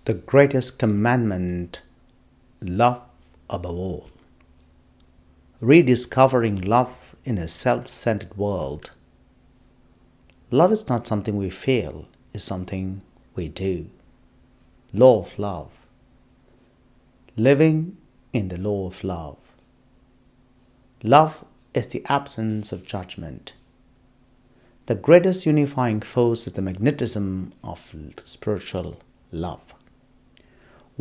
The greatest commandment, love above all. Rediscovering love in a self-centered world. Love is not something we feel, it's something we do. Law of love. Living in the law of love. Love is the absence of judgment. The greatest unifying force is the magnetism of spiritual love.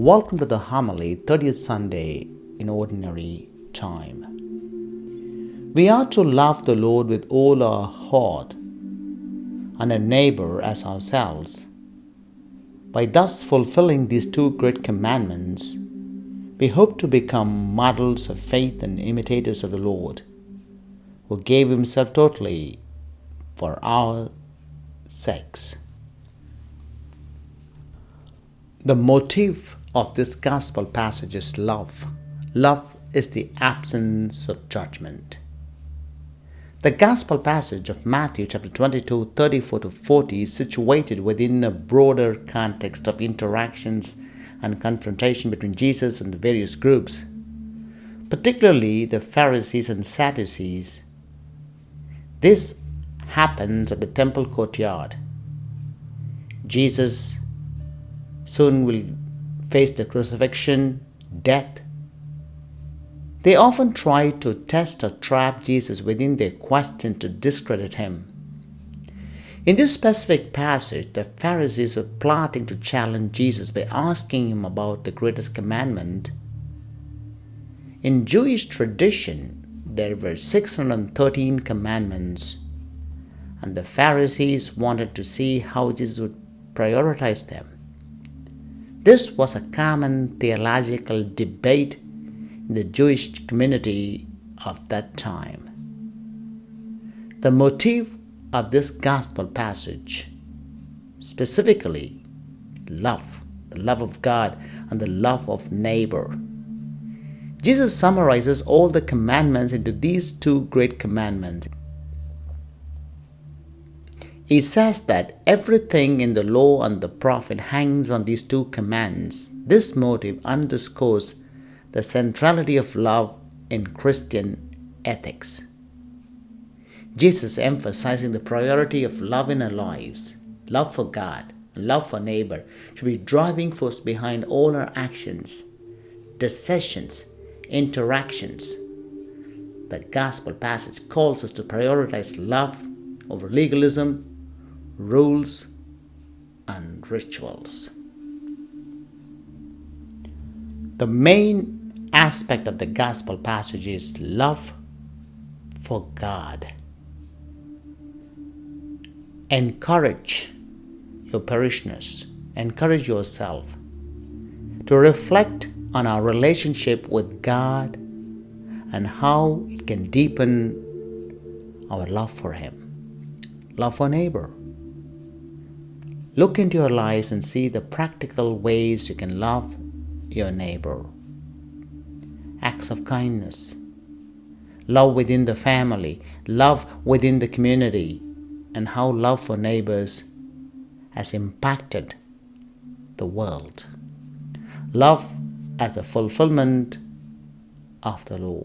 Welcome to the homily, 30th Sunday in Ordinary Time. We are to love the Lord with all our heart and a neighbor as ourselves. By thus fulfilling these two great commandments, we hope to become models of faith and imitators of the Lord, who gave Himself totally for our sakes. The motive of this gospel passage is love. Love is the absence of judgment. The gospel passage of Matthew chapter 22, 34 to 40 is situated within a broader context of interactions and confrontation between Jesus and the various groups, particularly the Pharisees and Sadducees. This happens at the temple courtyard. Jesus soon will face the crucifixion, death. They often try to test or trap Jesus within their question to discredit Him. In this specific passage, the Pharisees were plotting to challenge Jesus by asking Him about the greatest commandment. In Jewish tradition, there were 613 commandments, and the Pharisees wanted to see how Jesus would prioritize them. This was a common theological debate in the Jewish community of that time. The motive of this gospel passage, specifically love, the love of God and the love of neighbor. Jesus summarizes all the commandments into these two great commandments. He says that everything in the law and the prophet hangs on these two commands. This motive underscores the centrality of love in Christian ethics. Jesus emphasizing the priority of love in our lives, love for God, and love for neighbor should be driving force behind all our actions, decisions, interactions. The gospel passage calls us to prioritize love over legalism, rules, and rituals. The main aspect of the gospel passage is love for God. Encourage your parishioners, encourage yourself to reflect on our relationship with God and how it can deepen our love for Him. Love for neighbor. Look into your lives and see the practical ways you can love your neighbor. Acts of kindness, love within the family, love within the community, and how love for neighbors has impacted the world. Love as a fulfillment of the law.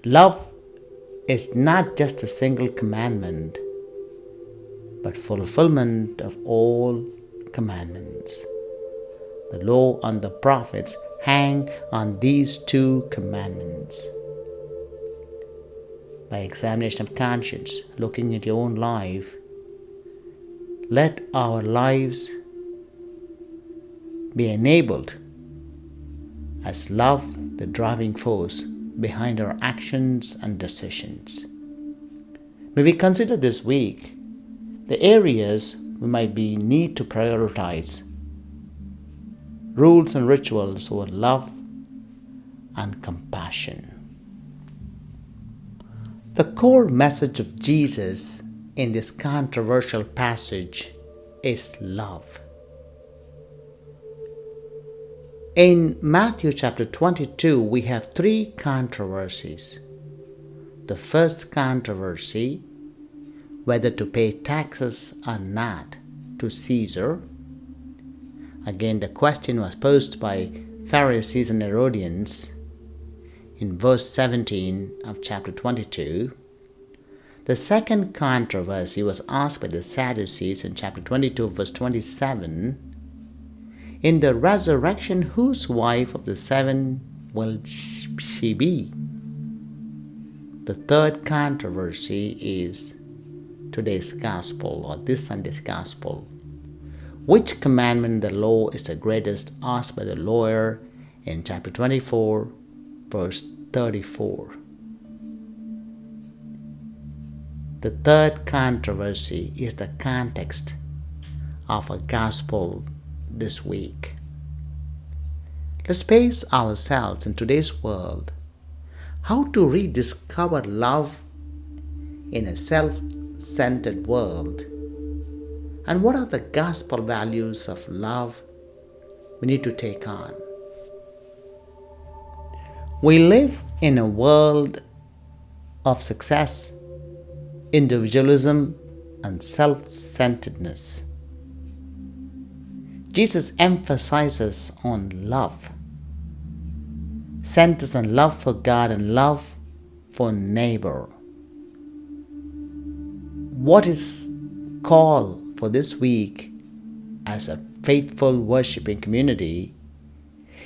Love is not just a single commandment, but fulfillment of all commandments. The law and the prophets hang on these two commandments. By examination of conscience, looking at your own life, let our lives be enabled as love the driving force behind our actions and decisions. May we consider this week the areas we might need to prioritize, rules and rituals over love and compassion. The core message of Jesus in this controversial passage is love. In Matthew chapter 22, we have three controversies. The first controversy, whether to pay taxes or not to Caesar. Again, the question was posed by Pharisees and Herodians in verse 17 of chapter 22. The second controversy was asked by the Sadducees in chapter 22, verse 27. In the resurrection, whose wife of the seven will she be? The third controversy is today's gospel, or this Sunday's gospel. Which commandment in the law is the greatest, asked by the lawyer in chapter 24, verse 34. The third controversy is the context of a gospel this week. Let's place ourselves in today's world. How to rediscover love in a self-centered world? And what are the gospel values of love we need to take on? We live in a world of success, individualism, and self-centeredness. Jesus emphasizes on love, centers on love for God and love for neighbor. What is called for this week as a faithful worshiping community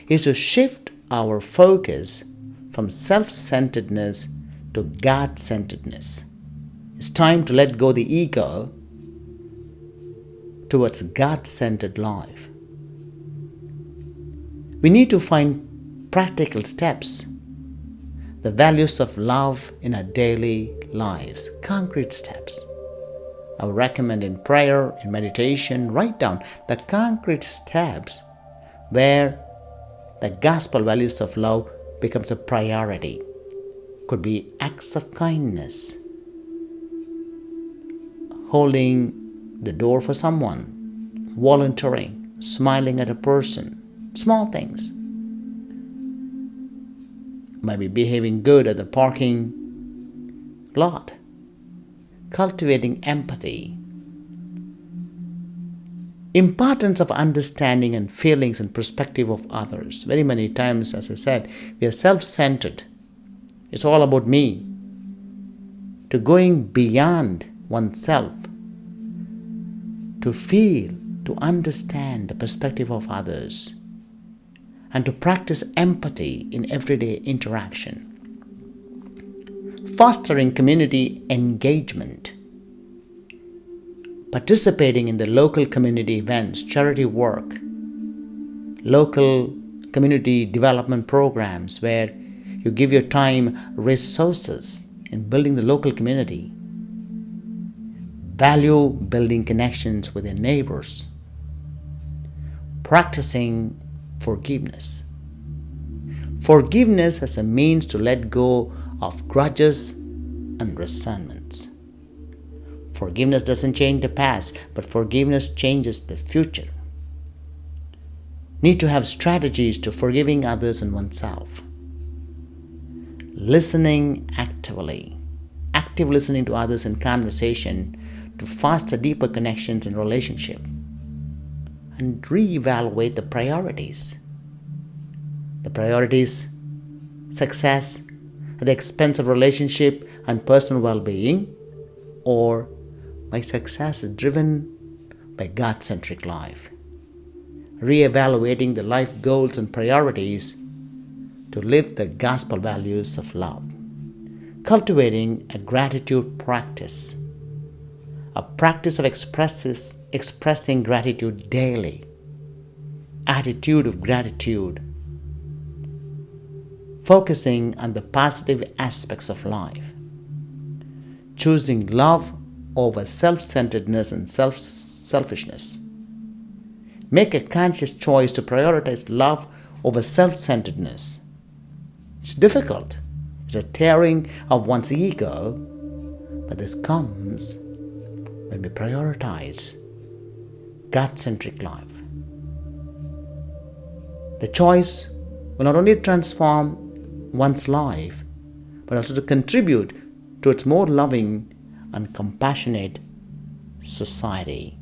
is to shift our focus from self-centeredness to God-centeredness. It's time to let go the ego towards God-centered life. We need to find practical steps, the values of love in our daily lives, concrete steps. I would recommend in prayer, in meditation, write down the concrete steps where the gospel values of love becomes a priority. Could be acts of kindness, holding the door for someone, volunteering, smiling at a person, small things. Maybe behaving good at the parking lot, cultivating empathy, importance of understanding and feelings and perspective of others. Very many times, as I said, we are self-centered. It's all about me. To going beyond oneself, to feel, to understand the perspective of others, and to practice empathy in everyday interaction. Fostering community engagement, participating in the local community events, charity work, local community development programs where you give your time, resources in building the local community. Value building connections with your neighbors. Practicing forgiveness. Forgiveness as a means to let go of grudges and resentments. Forgiveness doesn't change the past, but forgiveness changes the future. Need to have strategies to forgiving others and oneself. Listening actively. Active listening to others in conversation to foster deeper connections in relationship. And reevaluate the priorities. The priorities, success at the expense of relationship and personal well-being, or my success is driven by God-centric life. Reevaluating the life goals and priorities to live the gospel values of love. Cultivating a gratitude practice. A practice of expressing gratitude daily. Attitude of gratitude. Focusing on the positive aspects of life. Choosing love over self-centeredness and selfishness. Make a conscious choice to prioritize love over self-centeredness. It's difficult. It's a tearing of one's ego, but this comes when we prioritize God-centric life. The choice will not only transform one's life, but also to contribute to its more loving and compassionate society.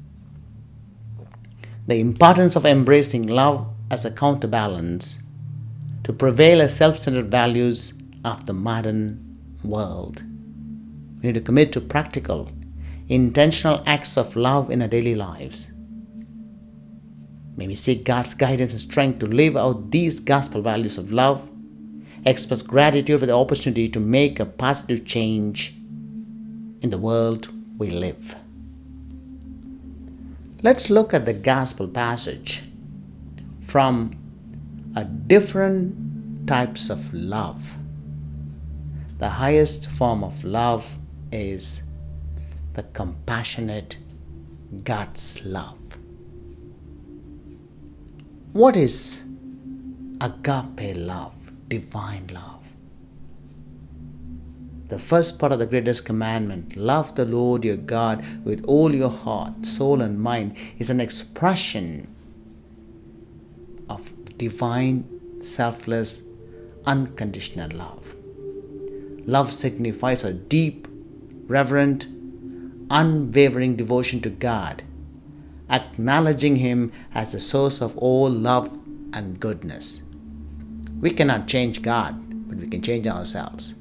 The importance of embracing love as a counterbalance to prevail as self-centered values of the modern world. We need to commit to practical, intentional acts of love in our daily lives. May we seek God's guidance and strength to live out these gospel values of love, express gratitude for the opportunity to make a positive change in the world we live. Let's look at the gospel passage from a different types of love. The highest form of love is the compassionate God's love. What is agape love, divine love? The first part of the greatest commandment, love the Lord your God with all your heart, soul, and mind, is an expression of divine, selfless, unconditional love. Love signifies a deep, reverent, unwavering devotion to God, acknowledging Him as the source of all love and goodness. We cannot change God, but we can change ourselves.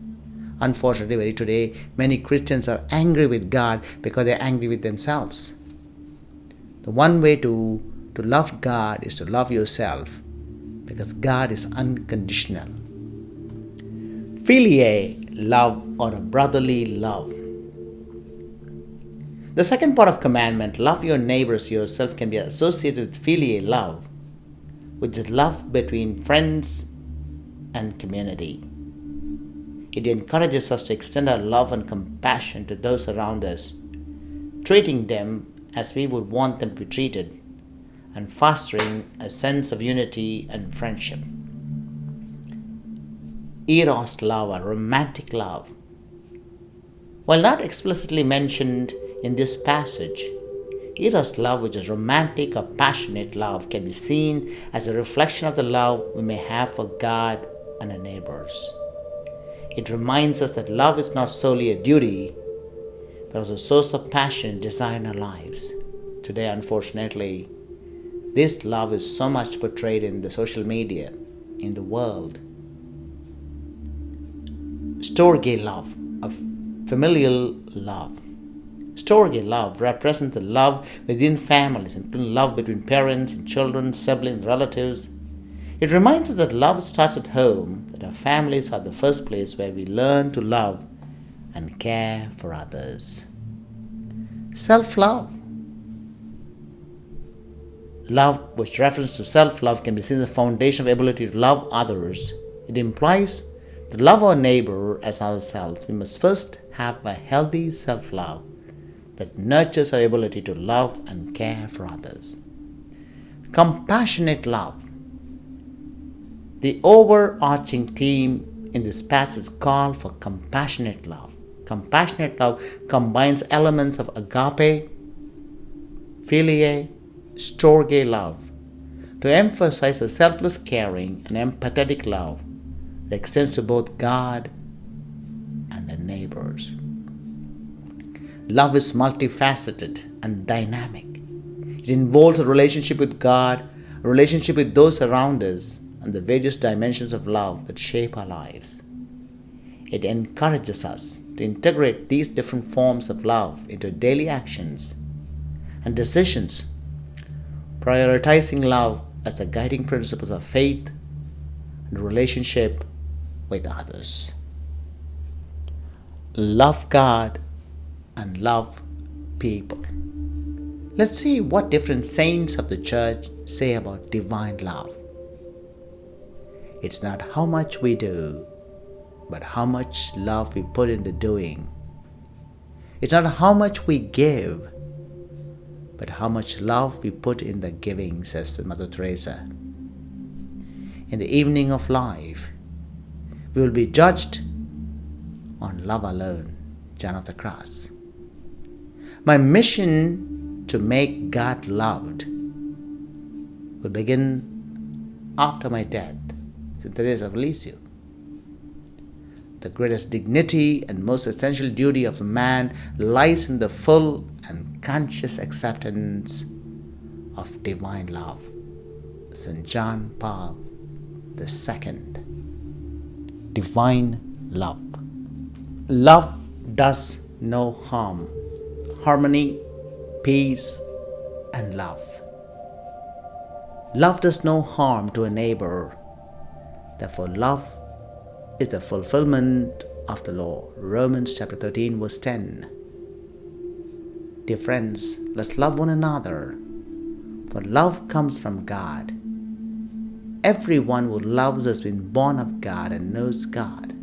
Unfortunately, today, many Christians are angry with God because they are angry with themselves. The one way to love God is to love yourself, because God is unconditional. Filial love, or a brotherly love. The second part of commandment, love your neighbors yourself, can be associated with filial love, which is love between friends and community. It encourages us to extend our love and compassion to those around us, treating them as we would want them to be treated, and fostering a sense of unity and friendship. Eros love, or romantic love. While not explicitly mentioned in this passage, Eros love, which is romantic or passionate love, can be seen as a reflection of the love we may have for God and our neighbors. It reminds us that love is not solely a duty, but also a source of passion and desire in our lives. Today, unfortunately, this love is so much portrayed in the social media, in the world. Storge love, a familial love. Storge love represents the love within families, including love between parents and children, siblings, relatives. It reminds us that love starts at home, that our families are the first place where we learn to love and care for others. Self-love. Love, which refers to self-love, can be seen as the foundation of ability to love others. It implies to love our neighbor as ourselves. We must first have a healthy self-love that nurtures our ability to love and care for others. Compassionate love. The overarching theme in this passage calls for compassionate love. Compassionate love combines elements of agape, philia, storge love to emphasize a selfless caring and empathetic love that extends to both God and the neighbors. Love is multifaceted and dynamic. It involves a relationship with God, a relationship with those around us, and the various dimensions of love that shape our lives. It encourages us to integrate these different forms of love into daily actions and decisions, prioritizing love as the guiding principles of faith and relationship with others. Love God and love people. Let's see what different saints of the church say about divine love. It's not how much we do, but how much love we put in the doing. It's not how much we give, but how much love we put in the giving, says Mother Teresa. In the evening of life, we will be judged on love alone, John of the Cross. My mission to make God loved will begin after my death, St. Teresa of Lisieux. The greatest dignity and most essential duty of a man lies in the full and conscious acceptance of divine love. St. John Paul II. Divine love. Love does no harm. Harmony, peace, and love. Love does no harm to a neighbor. Therefore, love is the fulfillment of the law. Romans chapter 13, verse 10. Dear friends, let's love one another, for love comes from God. Everyone who loves has been born of God and knows God.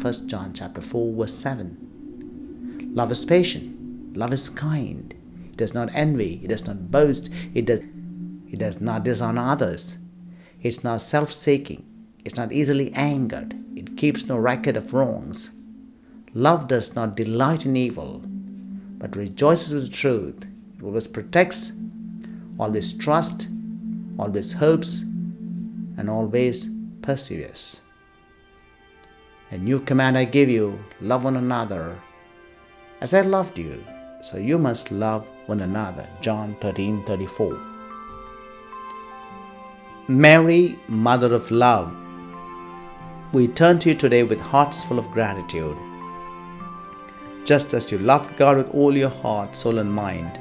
1 John chapter 4, verse 7. Love is patient. Love is kind. It does not envy. It does not boast. It does not dishonor others. It's not self-seeking. It's not easily angered. It keeps no record of wrongs. Love does not delight in evil, but rejoices with the truth. It always protects, always trusts, always hopes, and always perseveres. A new command I give you, love one another. As I loved you, so you must love one another. John 13:34. Mary, Mother of Love, we turn to you today with hearts full of gratitude. Just as you loved God with all your heart, soul, and mind,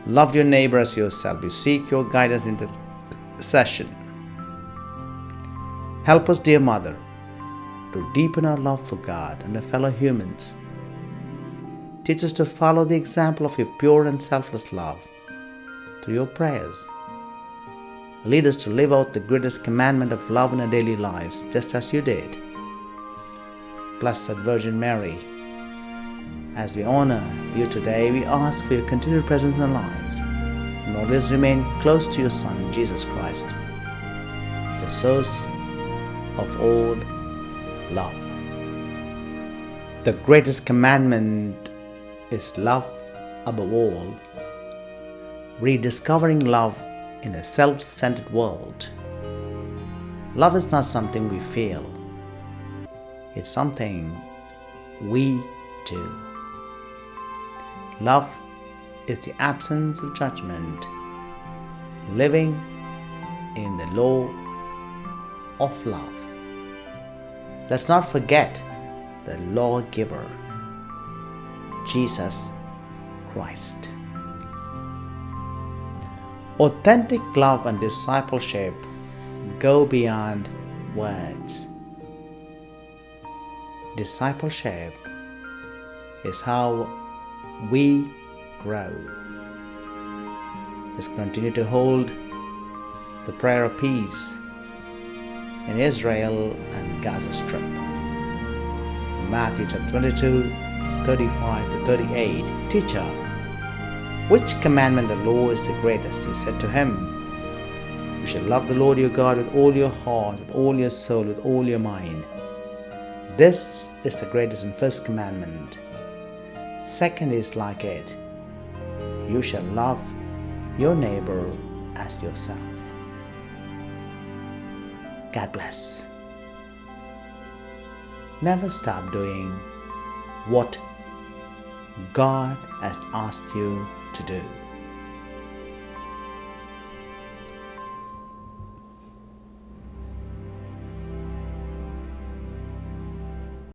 loved your neighbor as yourself, we seek your guidance in this session. Help us, dear Mother, to deepen our love for God and our fellow humans. Teach us to follow the example of your pure and selfless love through your prayers. Lead us to live out the greatest commandment of love in our daily lives, just as you did. Blessed Virgin Mary, as we honor you today, we ask for your continued presence in our lives, and always remain close to your Son, Jesus Christ, the source of all love. The greatest commandment is love above all. Rediscovering love in a self-centered world. Love is not something we feel. It's something we do. Love is the absence of judgment, living in the law of love. Let's not forget the lawgiver, Jesus Christ. Authentic love and discipleship go beyond words. Discipleship is how we grow. Let's continue to hold the prayer of peace in Israel and Gaza Strip. Matthew chapter 22, 35 to 38. Teacher, which commandment of the law is the greatest? He said to him, you shall love the Lord your God with all your heart, with all your soul, with all your mind. This is the greatest and first commandment. Second is like it. You shall love your neighbor as yourself. God bless. Never stop doing what God has asked you to do.